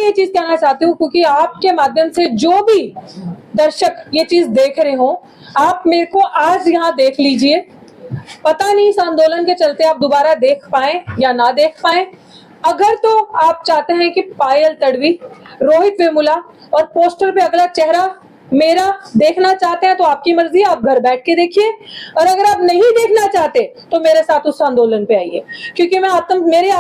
ये चीज कहना चाहती हूँ, क्योंकि आपके माध्यम से जो भी दर्शक ये चीज देख रहे हो, आप मेरे को आज यहाँ देख लीजिए। पता नहीं इस आंदोलन के चलते आप दोबारा देख पाए या ना देख पाए। अगर तो आप चाहते हैं कि पायल तडवी, रोहित वेमुला और पोस्टर पे अगला चेहरा मेरा देखना चाहते हैं तो आपकी मर्जी, आप घर बैठ के देखिए। और अगर आप नहीं देखना चाहते तो मेरे साथ उस आंदोलन पे आइए, क्योंकि मैं मेरे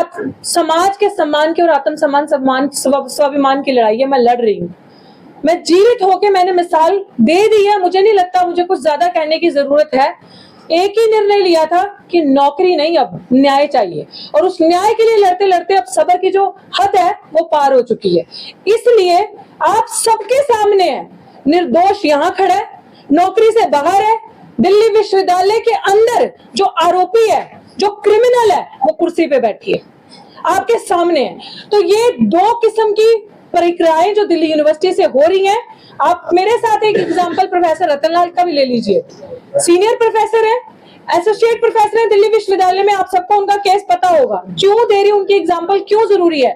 समाज के सम्मान की और आत्म सम्मान स्वाभिमान की लड़ाई है, मैं लड़ रही हूँ। मैं जीवित होके मैंने मिसाल दे दी है, मुझे नहीं लगता मुझे कुछ ज्यादा कहने की जरूरत है। एक ही निर्णय लिया था कि नौकरी नहीं, अब न्याय चाहिए, और उस न्याय के लिए लड़ते लड़ते अब सब्र की जो हद है वो पार हो चुकी है। इसलिए आप सबके सामने है, निर्दोष यहाँ खड़ा है, नौकरी से बाहर है, दिल्ली विश्वविद्यालय के अंदर जो आरोपी है, जो क्रिमिनल है, वो कुर्सी पे बैठी है, आपके सामने है। तो ये दो किस्म की प्रक्रियाएं जो दिल्ली यूनिवर्सिटी से हो रही हैं। आप मेरे साथ एक एग्जांपल प्रोफेसर रतनलाल का भी ले लीजिए, सीनियर प्रोफेसर है, एसोसिएट प्रोफेसर है दिल्ली विश्वविद्यालय में, आप सबको उनका केस पता होगा। क्यों दे रही उनकी एग्जांपल क्यों जरूरी है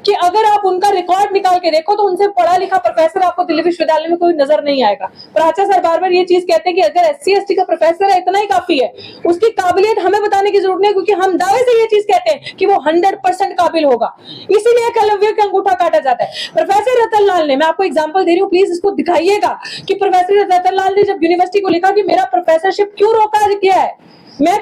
कि अगर आप उनका रिकॉर्ड निकाल के देखो तो उनसे पढ़ा लिखा प्रोफेसर आपको दिल्ली विश्वविद्यालय में कोई नजर नहीं आएगा। प्राचार्य सर बार बार ये चीज कहते हैं कि अगर SC ST का प्रोफेसर है इतना ही काफी है, उसकी काबिलियत हमें बताने की जरूरत नहीं, क्योंकि हम दावे से ये चीज कहते हैं कि वो 100% काबिल होगा, इसीलिए एकलव्य का अंगूठा काटा जाता है। प्रोफेसर रतनलाल ने, मैं आपको एग्जाम्पल दे रही हूँ, प्लीज इसको दिखाइएगा कि प्रोफेसर रतनलाल ने जब यूनिवर्सिटी को लिखा कि मेरा प्रोफेसरशिप क्यों रोका गया है, मैं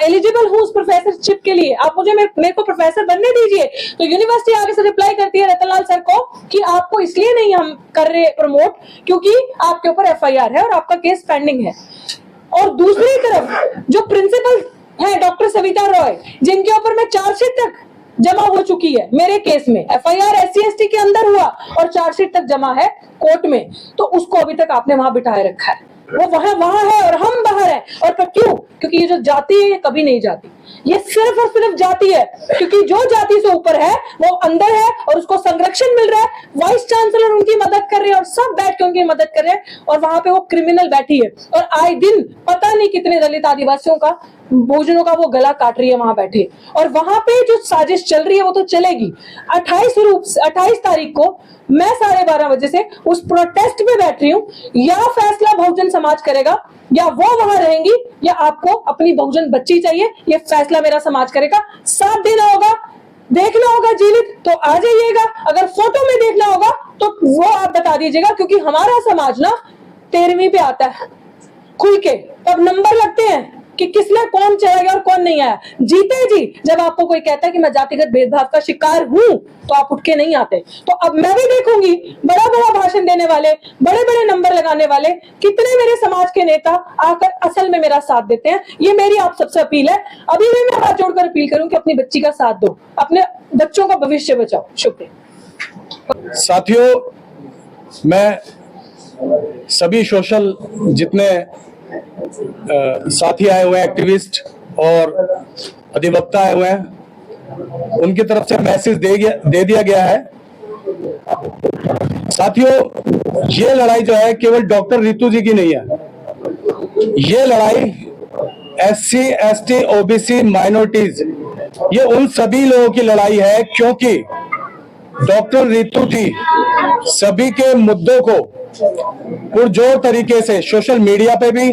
एलिजिबल हूँ उस प्रोफेसरशिप के लिए, आप मुझे मेरे को प्रोफेसर बनने दीजिए। तो यूनिवर्सिटी आगे से रिप्लाई करती है रतनलाल सर को कि आपको इसलिए नहीं हम कर रहे प्रमोट क्योंकि आपके ऊपर FIR है और आपका केस पेंडिंग है। और दूसरी तरफ जो प्रिंसिपल है डॉक्टर सविता रॉय, जिनके ऊपर में चार्जशीट तक जमा हो चुकी है, मेरे केस में FIR SC ST के अंदर हुआ और चार्जशीट तक जमा है कोर्ट में, तो उसको अभी तक आपने वहां बिठाए रखा है। वो वहां है और हम बाहर हैं। और क्यों? क्योंकि ये जो जाति है ये कभी नहीं जाती, ये सिर्फ और सिर्फ जाति है, क्योंकि जो जाति से ऊपर है वो अंदर है और उसको संरक्षण मिल रहा है। वाइस चांसलर उनकी मदद कर रहे हैं और सब बैठ के उनकी मदद कर रहे हैं, और वहां पे वो क्रिमिनल बैठी है और आए दिन पता नहीं कितने दलित आदिवासियों का भोजनों का वो गला काट रही है वहां बैठे। और वहां पे जो साजिश चल रही है वो तो चलेगी। 28 तारीख को मैं 12:30 बजे से उस प्रोटेस्ट में बैठ रही हूँ। या फैसला बहुजन समाज करेगा, या वो वहां रहेंगी, या आपको अपनी बहुजन बच्ची चाहिए, ये फैसला मेरा समाज करेगा। साथ देना होगा, देखना होगा जीवित तो आ जाइएगा, अगर फोटो में देखना होगा तो वो आप बता दीजिएगा, क्योंकि हमारा समाज ना 13वीं पे आता है खुल के, तब नंबर लगते हैं कि किसने कौन चला गया और कौन नहीं आया। जीते जी जब आपको कोई कहता है कि मैं जातिगत भेदभाव का शिकार हूं तो आप उठ के नहीं आते। तो अब मैं भी देखूंगी बड़ा बड़ा भाषण देने वाले, बड़े बड़े नंबर लगाने वाले, कितने मेरे समाज के नेता आकर असल में मेरा साथ देते हैं। ये मेरी आप सबसे अपील है। अभी भी मैं हाथ जोड़कर अपील करूं कि अपनी बच्ची का साथ दो, अपने बच्चों का भविष्य बचाओ। शुक्रिया। साथियों, मैं सभी सोशल जितने साथी आए हुए हैं, एक्टिविस्ट और अधिवक्ता आए हुए हैं, उनकी तरफ से मैसेज दे दिया गया है। साथियों, ये लड़ाई जो है केवल डॉक्टर रितु जी की नहीं है, ये लड़ाई SC ST OBC माइनॉरिटीज, ये उन सभी लोगों की लड़ाई है, क्योंकि डॉक्टर रितु जी सभी के मुद्दों को पुरजोर तरीके से सोशल मीडिया पे भी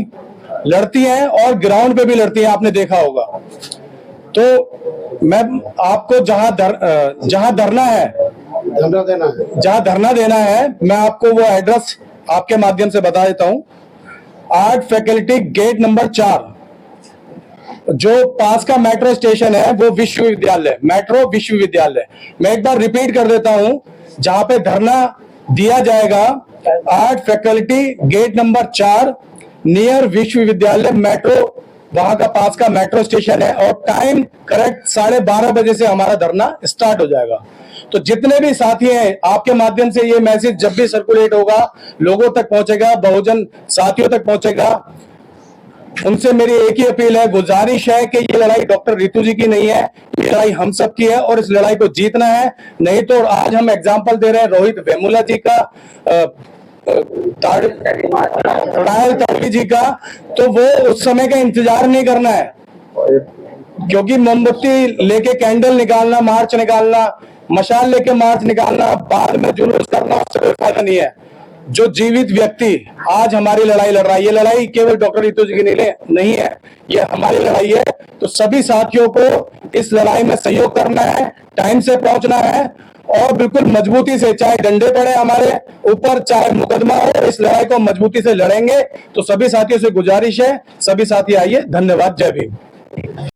लड़ती हैं और ग्राउंड पे भी लड़ती हैं, आपने देखा होगा। तो मैं आपको जहां धरना देना है, मैं आपको वो एड्रेस आपके माध्यम से बता देता हूं। आर्ट फैकल्टी गेट नंबर 4, जो पास का मेट्रो स्टेशन है वो विश्वविद्यालय, मेट्रो विश्वविद्यालय। मैं एक बार रिपीट कर देता हूं, जहां पे धरना दिया जाएगा, art faculty gate number 4 near विश्वविद्यालय, मेट्रो, वहां का पास का मेट्रो स्टेशन है, और टाइम करेक्ट 12:30 बजे से हमारा धरना स्टार्ट हो जाएगा। तो जितने भी साथी हैं, आपके माध्यम से ये मैसेज जब भी सर्कुलेट होगा, लोगों तक पहुंचेगा, बहुजन साथियों तक पहुंचेगा, उनसे मेरी एक ही अपील है, गुजारिश है कि ये लड़ाई डॉक्टर रितु जी की नहीं है, ये लड़ाई हम सब की है और इस लड़ाई को जीतना है। नहीं तो आज हम एग्जांपल दे रहे हैं रोहित वेमुला जी का, पायल तडवी जी का, तो वो उस समय का इंतजार नहीं करना है, क्योंकि मोमबत्ती लेके कैंडल निकालना, मार्च निकालना, मशाल लेके मार्च निकालना, बाद में जुलूस करना, उससे कोई फायदा नहीं है। जो जीवित व्यक्ति आज हमारी लड़ाई लड़ रहा है, ये लड़ाई केवल डॉक्टर रितु जी की नहीं है, ये हमारी लड़ाई है। तो सभी साथियों को इस लड़ाई में सहयोग करना है, टाइम से पहुंचना है और बिल्कुल मजबूती से, चाहे डंडे पड़े हमारे ऊपर, चाहे मुकदमा हो, इस लड़ाई को मजबूती से लड़ेंगे। तो सभी साथियों से गुजारिश है, सभी साथी आइए। धन्यवाद। जय भीम।